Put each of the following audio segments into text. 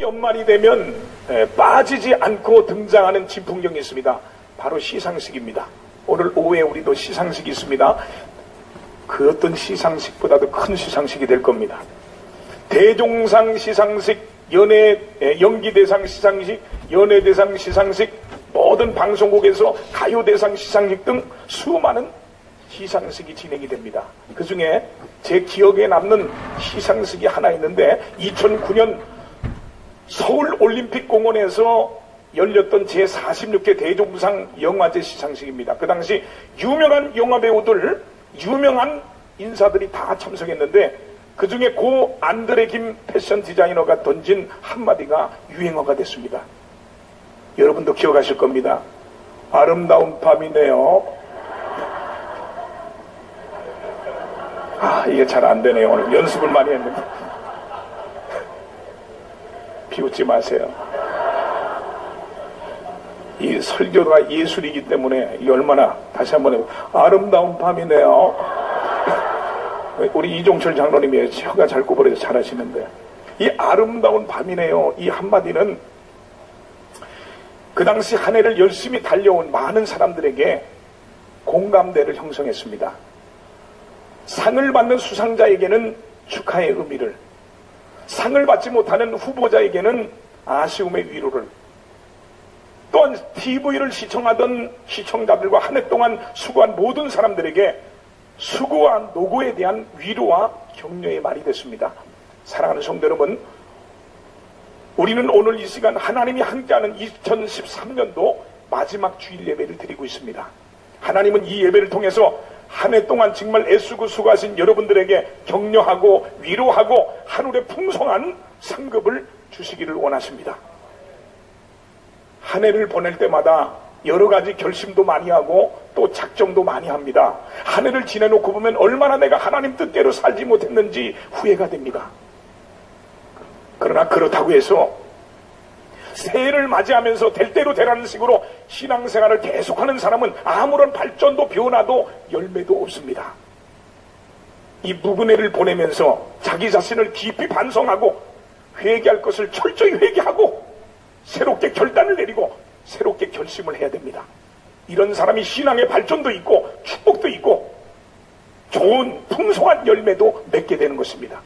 연말이 되면 빠지지 않고 등장하는 진풍경이 있습니다. 바로 시상식입니다. 오늘 오후에 우리도 시상식이 있습니다. 그 어떤 시상식보다도 큰 시상식이 될 겁니다. 대종상 시상식, 연기대상 시상식, 연예대상 시상식, 모든 방송국에서 가요대상 시상식 등 수많은 시상식이 진행이 됩니다. 그 중에 제 기억에 남는 시상식이 하나 있는데 2009년 서울올림픽공원에서 열렸던 제46회 대종상 영화제 시상식입니다. 그 당시 유명한 영화배우들, 유명한 인사들이 다 참석했는데 그 중에 고 안드레 김 패션 디자이너가 던진 한마디가 유행어가 됐습니다. 여러분도 기억하실 겁니다. 아름다운 밤이네요. 이게 잘 안 되네요. 오늘 연습을 많이 했는데. 비웃지 마세요. 이 설교가 예술이기 때문에 이 얼마나 다시 한번 해보세요. 아름다운 밤이네요. 우리 이종철 장로님이 혀가 잘 구부러져 잘하시는데 이 아름다운 밤이네요. 이 한마디는 그 당시 한 해를 열심히 달려온 많은 사람들에게 공감대를 형성했습니다. 상을 받는 수상자에게는 축하의 의미를, 상을 받지 못하는 후보자에게는 아쉬움의 위로를, 또한 TV를 시청하던 시청자들과 한 해 동안 수고한 모든 사람들에게 수고와 노고에 대한 위로와 격려의 말이 됐습니다. 사랑하는 성도 여러분, 우리는 오늘 이 시간 하나님이 함께하는 2013년도 마지막 주일 예배를 드리고 있습니다. 하나님은 이 예배를 통해서 한 해 동안 정말 애쓰고 수고하신 여러분들에게 격려하고 위로하고 하늘의 풍성한 상급을 주시기를 원하십니다. 한 해를 보낼 때마다 여러 가지 결심도 많이 하고 또 작정도 많이 합니다. 한 해를 지내놓고 보면 얼마나 내가 하나님 뜻대로 살지 못했는지 후회가 됩니다. 그러나 그렇다고 해서 새해를 맞이하면서 될 대로 되라는 식으로 신앙생활을 계속하는 사람은 아무런 발전도 변화도 열매도 없습니다. 이 묵은 해를 보내면서 자기 자신을 깊이 반성하고 회개할 것을 철저히 회개하고 새롭게 결단을 내리고 새롭게 결심을 해야 됩니다. 이런 사람이 신앙의 발전도 있고 축복도 있고 좋은 풍성한 열매도 맺게 되는 것입니다.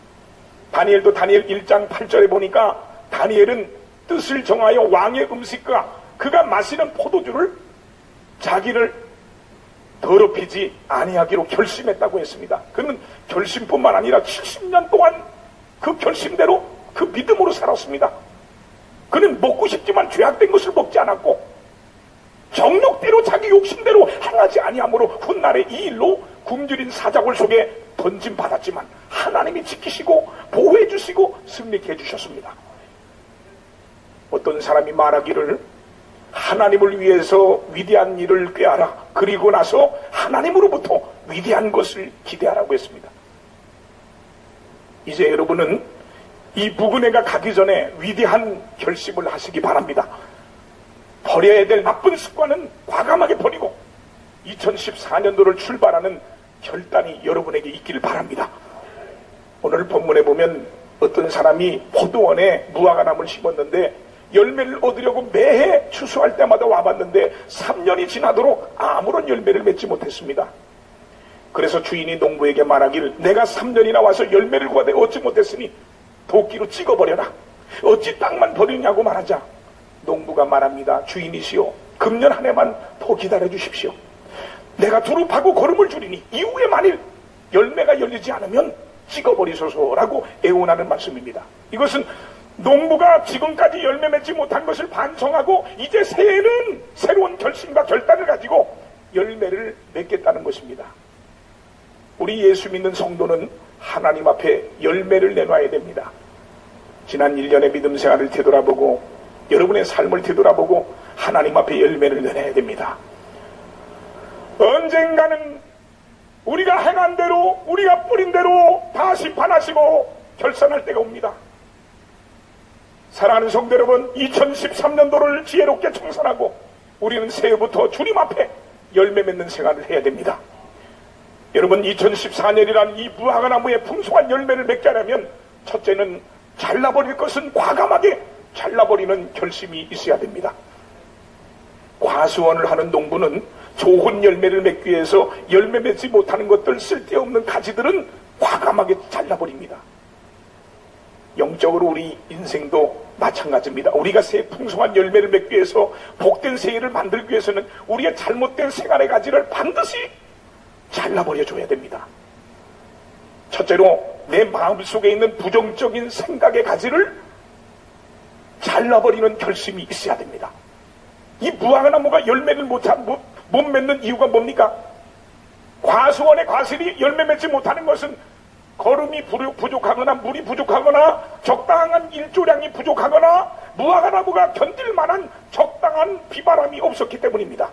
다니엘도 다니엘 1장 8절에 보니까 다니엘은 뜻을 정하여 왕의 음식과 그가 마시는 포도주를 자기를 더럽히지 아니하기로 결심했다고 했습니다. 그는 결심뿐만 아니라 70년 동안 그 결심대로 그 믿음으로 살았습니다. 그는 먹고 싶지만 죄악된 것을 먹지 않았고 정욕대로 자기 욕심대로 행하지 아니하므로 훗날에 이 일로 굶주린 사자굴 속에 던짐받았지만 하나님이 지키시고 보호해 주시고 승리케 해주셨습니다. 어떤 사람이 말하기를 하나님을 위해서 위대한 일을 꾀하라. 그리고 나서 하나님으로부터 위대한 것을 기대하라고 했습니다. 이제 여러분은 이 묵은 해가 가기 전에 위대한 결심을 하시기 바랍니다. 버려야 될 나쁜 습관은 과감하게 버리고 2014년도를 출발하는 결단이 여러분에게 있기를 바랍니다. 오늘 본문에 보면 어떤 사람이 포도원에 무화과나무를 심었는데 열매를 얻으려고 매해 추수할 때마다 와봤는데 3년이 지나도록 아무런 열매를 맺지 못했습니다. 그래서 주인이 농부에게 말하기를 내가 3년이나 와서 열매를 구하되 얻지 못했으니 도끼로 찍어버려라. 어찌 땅만 버리냐고 말하자 농부가 말합니다. 주인이시여 금년 한 해만 더 기다려 주십시오. 내가 두릅하고 거름을 줄이니 이후에 만일 열매가 열리지 않으면 찍어버리소서라고 애원하는 말씀입니다. 이것은 농부가 지금까지 열매 맺지 못한 것을 반성하고 이제 새해는 새로운 결심과 결단을 가지고 열매를 맺겠다는 것입니다. 우리 예수 믿는 성도는 하나님 앞에 열매를 내놔야 됩니다. 지난 1년의 믿음 생활을 되돌아보고 여러분의 삶을 되돌아보고 하나님 앞에 열매를 내놔야 됩니다. 언젠가는 우리가 행한 대로 우리가 뿌린 대로 다 심판하시고 결산할 때가 옵니다. 사랑하는 성도 여러분, 2013년도를 지혜롭게 청산하고 우리는 새해부터 주님 앞에 열매 맺는 생활을 해야 됩니다. 여러분, 2014년이란 이 무화과나무의 풍성한 열매를 맺게 하려면 첫째는 잘라버릴 것은 과감하게 잘라버리는 결심이 있어야 됩니다. 과수원을 하는 농부는 좋은 열매를 맺기 위해서 열매 맺지 못하는 것들, 쓸데없는 가지들은 과감하게 잘라버립니다. 영적으로 우리 인생도 마찬가지입니다. 우리가 새 풍성한 열매를 맺기 위해서, 복된 새해를 만들기 위해서는 우리의 잘못된 생활의 가지를 반드시 잘라버려 줘야 됩니다. 첫째로 내 마음속에 있는 부정적인 생각의 가지를 잘라버리는 결심이 있어야 됩니다. 이 무화과나무가 열매를 못 맺는 이유가 뭡니까? 과수원의 과실이 열매 맺지 못하는 것은 거름이 부족하거나 물이 부족하거나 적당한 일조량이 부족하거나 무화과나무가 견딜 만한 적당한 비바람이 없었기 때문입니다.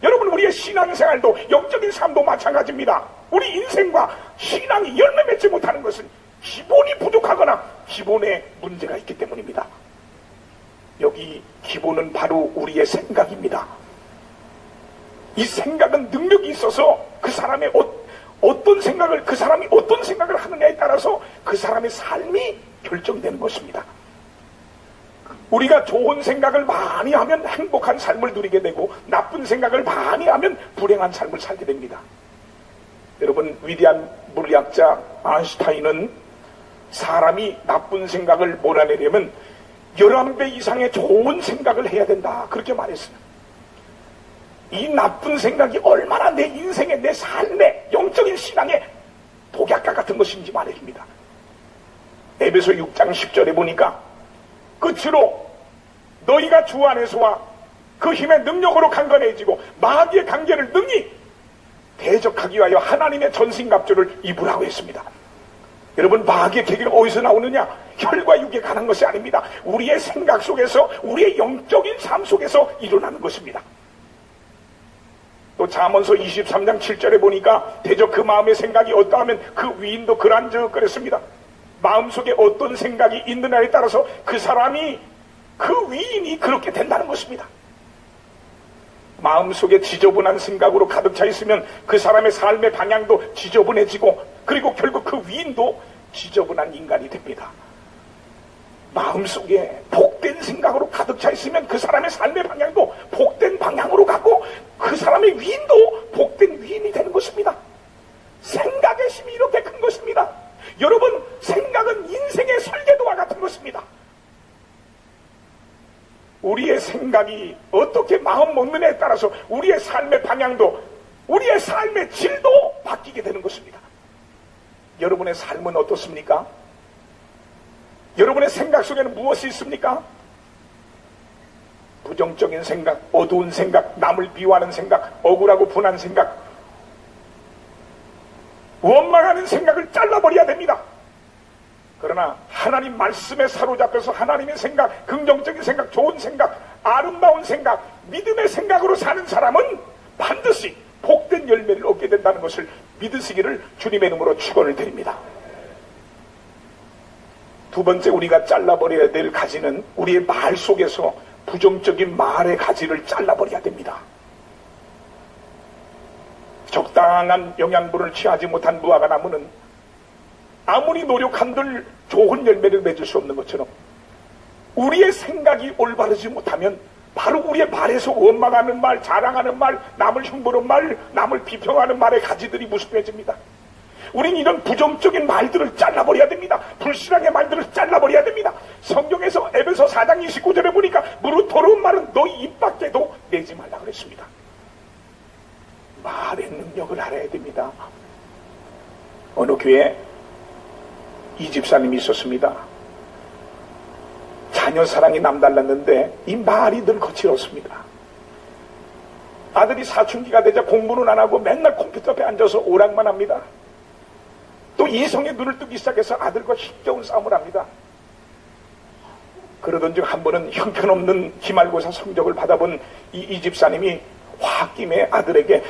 여러분, 우리의 신앙생활도 영적인 삶도 마찬가지입니다. 우리 인생과 신앙이 열매 맺지 못하는 것은 기본이 부족하거나 기본에 문제가 있기 때문입니다. 여기 기본은 바로 우리의 생각입니다. 이 생각은 능력이 있어서 그 사람의 어떤 생각을 하느냐에 따라서 그 사람의 삶이 결정되는 것입니다. 우리가 좋은 생각을 많이 하면 행복한 삶을 누리게 되고, 나쁜 생각을 많이 하면 불행한 삶을 살게 됩니다. 여러분, 위대한 물리학자 아인슈타인은 사람이 나쁜 생각을 몰아내려면 11배 이상의 좋은 생각을 해야 된다, 그렇게 말했어요. 이 나쁜 생각이 얼마나 내 인생에, 내 삶에, 영적인 신앙에 독약과 같은 것인지 말해줍니다. 에베소 6장 10절에 보니까 끝으로 너희가 주 안에서와 그 힘의 능력으로 강건해지고 마귀의 관계를 능히 대적하기 위하여 하나님의 전신갑주를 입으라고 했습니다. 여러분, 마귀의 계기가 어디서 나오느냐? 혈과 육에 관한 것이 아닙니다. 우리의 생각 속에서, 우리의 영적인 삶 속에서 일어나는 것입니다. 또 잠언서 23장 7절에 보니까 대적 그 마음의 생각이 어떠하면 그 위인도 그란즉 그랬습니다. 마음속에 어떤 생각이 있느냐에 따라서 그 사람이, 그 위인이 그렇게 된다는 것입니다. 마음속에 지저분한 생각으로 가득 차 있으면 그 사람의 삶의 방향도 지저분해지고, 그리고 결국 그 위인도 지저분한 인간이 됩니다. 마음속에 복된 생각으로 가득 차 있으면 그 사람의 삶의 방향도 복된 방향으로 가고, 그 사람의 위인도 복된 위인이 되는 것입니다. 생각의 힘이 이렇게 큰 것입니다. 여러분, 생각은 인생의 설계도와 같은 것입니다. 우리의 생각이 어떻게 마음 먹느냐에 따라서 우리의 삶의 방향도, 우리의 삶의 질도 바뀌게 되는 것입니다. 여러분의 삶은 어떻습니까? 여러분의 생각 속에는 무엇이 있습니까? 부정적인 생각, 어두운 생각, 남을 비호하는 생각, 억울하고 분한 생각, 원망하는 생각을 잘라버려야 됩니다. 그러나 하나님 말씀에 사로잡혀서 하나님의 생각, 긍정적인 생각, 좋은 생각, 아름다운 생각, 믿음의 생각으로 사는 사람은 반드시 복된 열매를 얻게 된다는 것을 믿으시기를 주님의 이름으로 축원을 드립니다. 두 번째, 우리가 잘라버려야 될 가지는 우리의 말 속에서 부정적인 말의 가지를 잘라버려야 됩니다. 적당한 영양분을 취하지 못한 무화과나무는 아무리 노력한들 좋은 열매를 맺을 수 없는 것처럼, 우리의 생각이 올바르지 못하면 바로 우리의 말에서 원망하는 말, 자랑하는 말, 남을 흉보는 말, 남을 비평하는 말의 가지들이 무성해집니다. 우린 이런 부정적인 말들을 잘라버려야 됩니다. 불신앙의 말들을 잘라버려야 됩니다. 성경에서 에베소 4장 29절에 보니까 무릇 더러운 말은 너희 입 밖에도 내지 말라 그랬습니다. 말의 능력을 알아야 됩니다. 어느 교회에 이 집사님이 있었습니다. 자녀 사랑이 남달랐는데 이 말이 늘 거칠었습니다. 아들이 사춘기가 되자 공부는 안 하고 맨날 컴퓨터 앞에 앉아서 오락만 합니다. 또 이성의 눈을 뜨기 시작해서 아들과 힘겨운 싸움을 합니다. 그러던 중 한 번은 형편없는 기말고사 성적을 받아본 이 집사님이 홧김에 아들에게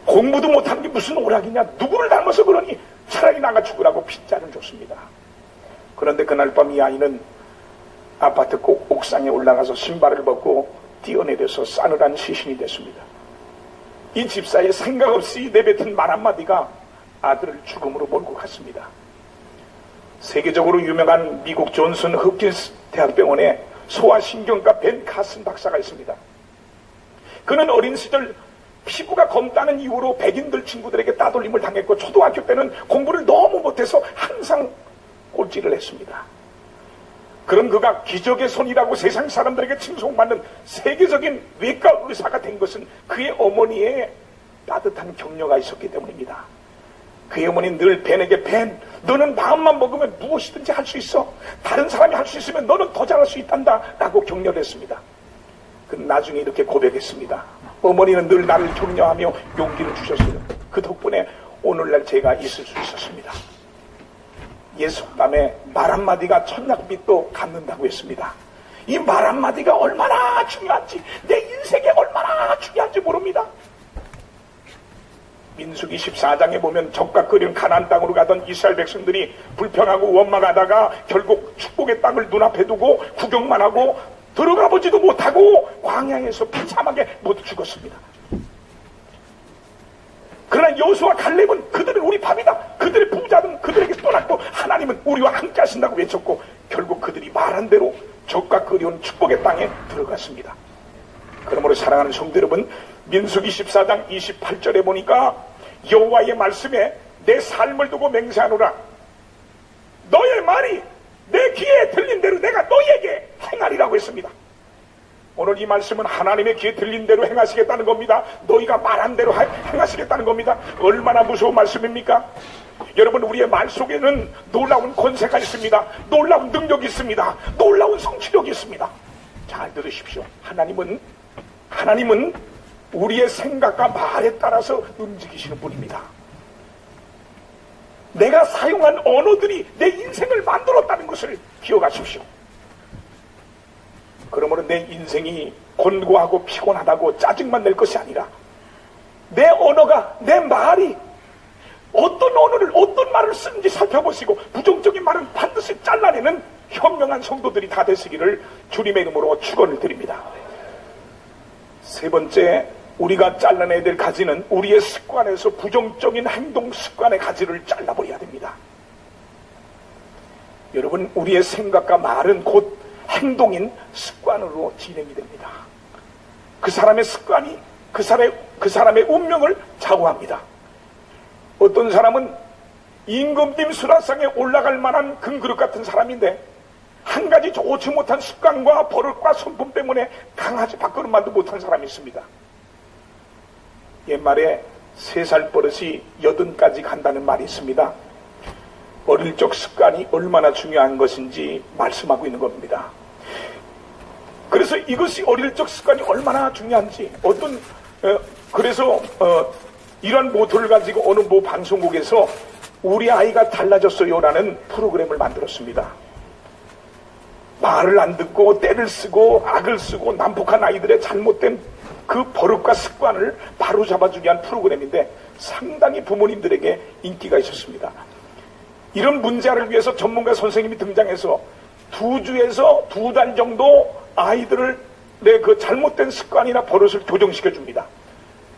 공부도 못하는 게 무슨 오락이냐, 누구를 닮아서 그러니 차라리 나가 죽으라고 핏잔을 줬습니다. 그런데 그날 밤 이 아이는 아파트 옥상에 올라가서 신발을 벗고 뛰어내려서 싸늘한 시신이 됐습니다. 이 집사의 생각 없이 내뱉은 말 한마디가 아들을 죽음으로 몰고 갔습니다. 세계적으로 유명한 미국 존슨 홉킨스 대학병원에 소아신경과 벤 카슨 박사가 있습니다. 그는 어린 시절 피부가 검다는 이유로 백인들 친구들에게 따돌림을 당했고 초등학교 때는 공부를 너무 못해서 항상 꼴찌를 했습니다. 그런 그가 기적의 손이라고 세상 사람들에게 칭송받는 세계적인 외과 의사가 된 것은 그의 어머니의 따뜻한 격려가 있었기 때문입니다. 그의 어머니는 늘 벤에게 벤, 너는 마음만 먹으면 무엇이든지 할 수 있어. 다른 사람이 할 수 있으면 너는 더 잘할 수 있단다 라고 격려를 했습니다. 그는 나중에 이렇게 고백했습니다. 어머니는 늘 나를 격려하며 용기를 주셨어요. 그 덕분에 오늘날 제가 있을 수 있었습니다. 예수님의 말 한마디가 천냥빛도 갚는다고 했습니다. 이 말 한마디가 얼마나 중요한지, 내 인생에 얼마나 중요한지 모릅니다. 민수기 14장에 보면 적과 끓인 가나안 땅으로 가던 이스라엘 백성들이 불평하고 원망하다가 결국 축복의 땅을 눈앞에 두고 구경만 하고 들어가 보지도 못하고 광야에서 비참하게 모두 죽었습니다. 그러나 여호수아 갈렙은 그들은 우리 밥이다, 그들의 부자는 그들에게 떠났고 하나님은 우리와 함께 하신다고 외쳤고 결국 그들이 말한 대로 적과 끓여온 축복의 땅에 들어갔습니다. 그러므로 사랑하는 성도 여러분, 민수기 14장 28절에 보니까 여호와의 말씀에 내 삶을 두고 맹세하노라. 너의 말이 내 귀에 들린 대로 내가 너에게 행하리라고 했습니다. 오늘 이 말씀은 하나님의 귀에 들린 대로 행하시겠다는 겁니다. 너희가 말한 대로 행하시겠다는 겁니다. 얼마나 무서운 말씀입니까? 여러분, 우리의 말 속에는 놀라운 권세가 있습니다. 놀라운 능력이 있습니다. 놀라운 성취력이 있습니다. 잘 들으십시오. 하나님은 우리의 생각과 말에 따라서 움직이시는 분입니다. 내가 사용한 언어들이 내 인생을 만들었다는 것을 기억하십시오. 그러므로 내 인생이 곤고하고 피곤하다고 짜증만 낼 것이 아니라 내 언어가, 내 말이 어떤 언어를, 어떤 말을 쓰는지 살펴보시고 부정적인 말은 반드시 잘라내는 현명한 성도들이 다 되시기를 주님의 이름으로 축원을 드립니다. 세 번째, 우리가 잘라내야 될 가지는 우리의 습관에서 부정적인 행동 습관의 가지를 잘라버려야 됩니다. 여러분, 우리의 생각과 말은 곧 행동인 습관으로 진행이 됩니다. 그 사람의 습관이 그 사람의 운명을 좌우합니다. 어떤 사람은 임금님 수라상에 올라갈 만한 금그릇 같은 사람인데 한 가지 좋지 못한 습관과 버릇과 성품 때문에 강아지 밥그릇만도 못한 사람이 있습니다. 옛말에 3살 버릇이 80까지 간다는 말이 있습니다. 어릴 적 습관이 얼마나 중요한 것인지 말씀하고 있는 겁니다. 그래서 이것이 어릴 적 습관이 얼마나 중요한지 그래서 이런 모토를 가지고 어느 모 방송국에서 우리 아이가 달라졌어요 라는 프로그램을 만들었습니다. 말을 안 듣고 때를 쓰고 악을 쓰고 난폭한 아이들의 잘못된 그 버릇과 습관을 바로잡아주기 위한 프로그램인데 상당히 부모님들에게 인기가 있었습니다. 이런 문제를 위해서 전문가 선생님이 등장해서 2주에서 2달 정도 아이들의 그 잘못된 습관이나 버릇을 교정시켜 줍니다.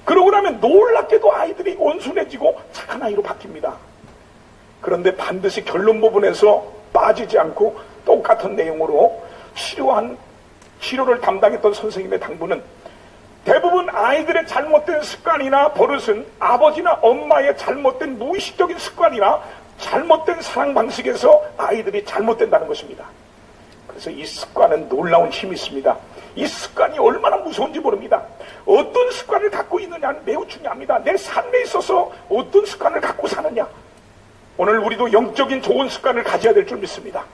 그러고 나면 놀랍게도 아이들이 온순해지고 착한 아이로 바뀝니다. 그런데 반드시 결론 부분에서 빠지지 않고 똑같은 내용으로 치료를 담당했던 선생님의 당부는 대부분 아이들의 잘못된 습관이나 버릇은 아버지나 엄마의 잘못된 무의식적인 습관이나 잘못된 사랑 방식에서 아이들이 잘못된다는 것입니다. 그래서 이 습관은 놀라운 힘이 있습니다. 이 습관이 얼마나 무서운지 모릅니다. 어떤 습관을 갖고 있느냐는 매우 중요합니다. 내 삶에 있어서 어떤 습관을 갖고 사느냐. 오늘 우리도 영적인 좋은 습관을 가져야 될 줄 믿습니다.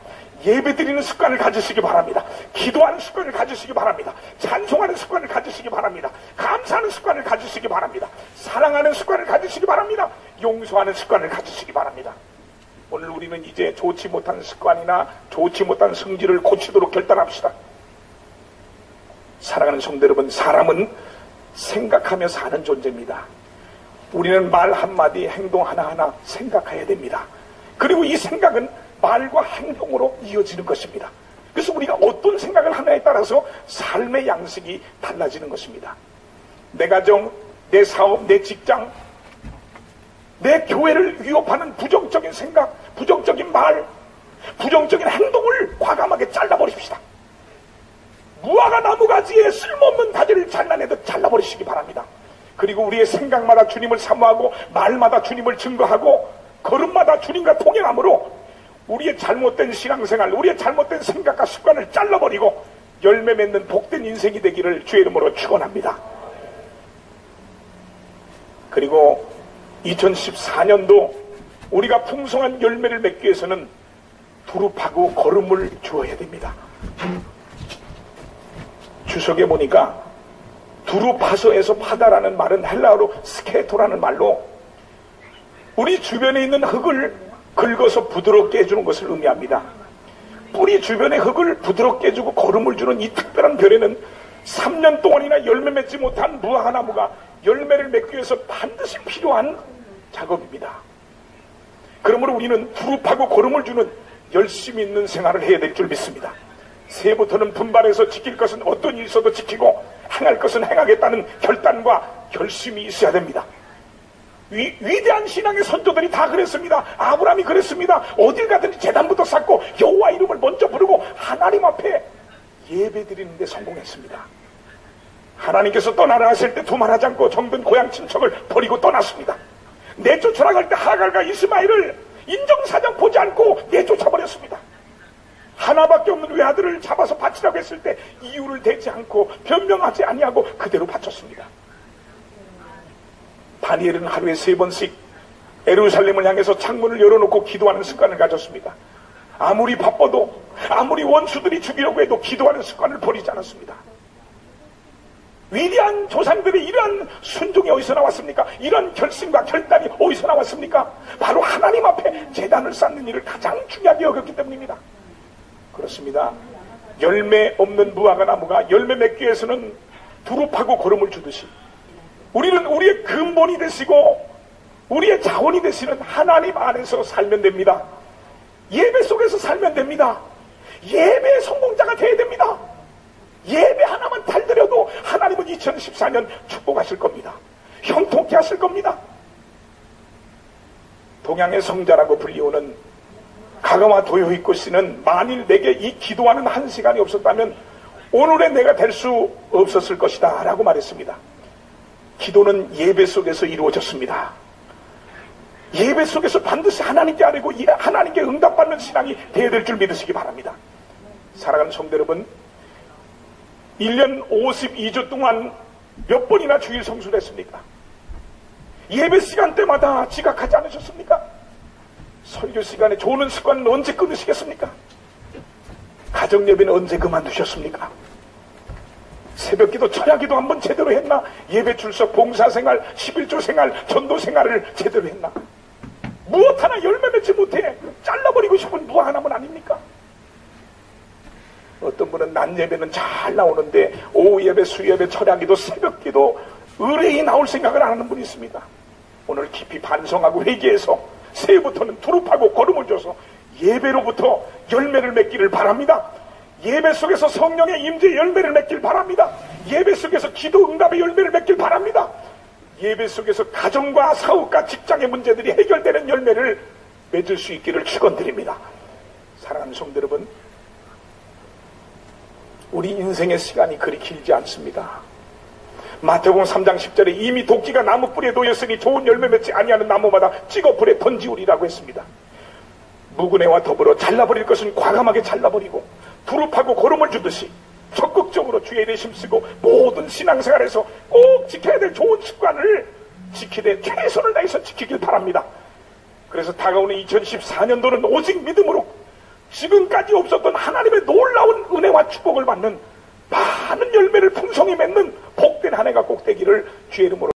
예배드리는 습관을 가지시기 바랍니다. 기도하는 습관을 가지시기 바랍니다. 찬송하는 습관을 가지시기 바랍니다. 감사하는 습관을 가지시기 바랍니다. 사랑하는 습관을 가지시기 바랍니다. 용서하는 습관을 가지시기 바랍니다. 오늘 우리는 이제 좋지 못한 습관이나 좋지 못한 성질을 고치도록 결단합시다. 사랑하는 성도 여러분, 사람은 생각하며 사는 존재입니다. 우리는 말 한마디, 행동 하나하나 생각해야 됩니다. 그리고 이 생각은 말과 행동으로 이어지는 것입니다. 그래서 우리가 어떤 생각을 하느냐에 따라서 삶의 양식이 달라지는 것입니다. 내 가정, 내 사업, 내 직장, 내 교회를 위협하는 부정적인 생각, 부정적인 말, 부정적인 행동을 과감하게 잘라버립시다. 나무가지에 쓸모없는 가지를 잘라내듯 잘라버리시기 바랍니다. 그리고 우리의 생각마다 주님을 사모하고 말마다 주님을 증거하고 걸음마다 주님과 통행함으로 우리의 잘못된 신앙생활, 우리의 잘못된 생각과 습관을 잘라버리고 열매 맺는 복된 인생이 되기를 주의 이름으로 축원합니다. 그리고 2014년도 우리가 풍성한 열매를 맺기 위해서는 두릅하고 거름을 주어야 됩니다. 주석에 보니까 두릅파서에서 파다라는 말은 헬라어로 스케토라는 말로 우리 주변에 있는 흙을 긁어서 부드럽게 해주는 것을 의미합니다. 뿌리 주변의 흙을 부드럽게 해주고 거름을 주는 이 특별한 별에는 3년 동안이나 열매 맺지 못한 무화과나무가 열매를 맺기 위해서 반드시 필요한 작업입니다. 그러므로 우리는 두릅하고 거름을 주는 열심히 있는 생활을 해야 될 줄 믿습니다. 새해부터는 분발해서 지킬 것은 어떤 일이 있어도 지키고 행할 것은 행하겠다는 결단과 결심이 있어야 됩니다. 위대한 신앙의 선조들이 다 그랬습니다. 아브라함이 그랬습니다. 어딜 가든지 제단부터 쌓고 여호와 이름을 먼저 부르고 하나님 앞에 예배드리는 데 성공했습니다. 하나님께서 떠나라 하실 때 두말하지 않고 정든 고향 친척을 버리고 떠났습니다. 내쫓으라 할 때 하갈과 이스마엘을 인정사정 보지 않고 내쫓아버렸습니다. 하나밖에 없는 외아들을 잡아서 바치라고 했을 때 이유를 대지 않고 변명하지 아니하고 그대로 바쳤습니다. 다니엘은 하루에 3번씩 예루살렘을 향해서 창문을 열어놓고 기도하는 습관을 가졌습니다. 아무리 바빠도 아무리 원수들이 죽이려고 해도 기도하는 습관을 버리지 않았습니다. 위대한 조상들의 이러한 순종이 어디서 나왔습니까? 이런 결심과 결단이 어디서 나왔습니까? 바로 하나님 앞에 제단을 쌓는 일을 가장 중요하게 여겼기 때문입니다. 그렇습니다. 열매 없는 무화과 나무가 열매 맺기 위해서는 두릅하고 거름을 주듯이 우리는 우리의 근본이 되시고 우리의 자원이 되시는 하나님 안에서 살면 됩니다. 예배 속에서 살면 됩니다. 예배의 성공자가 되어야 됩니다. 예배 하나만 달드려도 하나님은 2014년 축복하실 겁니다. 형통케 하실 겁니다. 동양의 성자라고 불리우는 가가와 도요히코 씨는 만일 내게 이 기도하는 한 시간이 없었다면 오늘의 내가 될 수 없었을 것이다 라고 말했습니다. 기도는 예배 속에서 이루어졌습니다. 예배 속에서 반드시 하나님께 아뢰고 하나님께 응답받는 신앙이 되어야 될 줄 믿으시기 바랍니다. 사랑하는 성도 여러분, 1년 52주 동안 몇 번이나 주일 성수를 했습니까? 예배 시간 때마다 지각하지 않으셨습니까? 설교 시간에 좋은 습관은 언제 끊으시겠습니까? 가정 예배는 언제 그만두셨습니까? 새벽기도 철야기도 한번 제대로 했나? 예배 출석, 봉사생활, 11조 생활, 전도 생활을 제대로 했나? 무엇 하나 열매 맺지 못해 잘라버리고 싶은 무화과나무는 아닙니까? 어떤 분은 낮 예배는 잘 나오는데 오후 예배, 수예배, 철야기도, 새벽기도 의뢰이 나올 생각을 안 하는 분이 있습니다. 오늘 깊이 반성하고 회개해서 새해부터는 두릅하고 거름을 줘서 예배로부터 열매를 맺기를 바랍니다. 예배 속에서 성령의 임재의 열매를 맺길 바랍니다. 예배 속에서 기도 응답의 열매를 맺길 바랍니다. 예배 속에서 가정과 사업과 직장의 문제들이 해결되는 열매를 맺을 수 있기를 축원드립니다. 사랑하는 성도 여러분, 우리 인생의 시간이 그리 길지 않습니다. 마태복음 3장 10절에 이미 도끼가 나무 뿌리에 놓였으니 좋은 열매 맺지 아니하는 나무마다 찍어 불에 던지우리라고 했습니다. 무근해와 더불어 잘라버릴 것은 과감하게 잘라버리고 두릅하고 거름을 주듯이 적극적으로 주의 일에 힘쓰고 모든 신앙생활에서 꼭 지켜야 될 좋은 습관을 지키되 최선을 다해서 지키길 바랍니다. 그래서 다가오는 2014년도는 오직 믿음으로 지금까지 없었던 하나님의 놀라운 은혜와 축복을 받는 많은 열매를 풍성히 맺는 복된 한 해가 꼭 되기를 주의 이름으로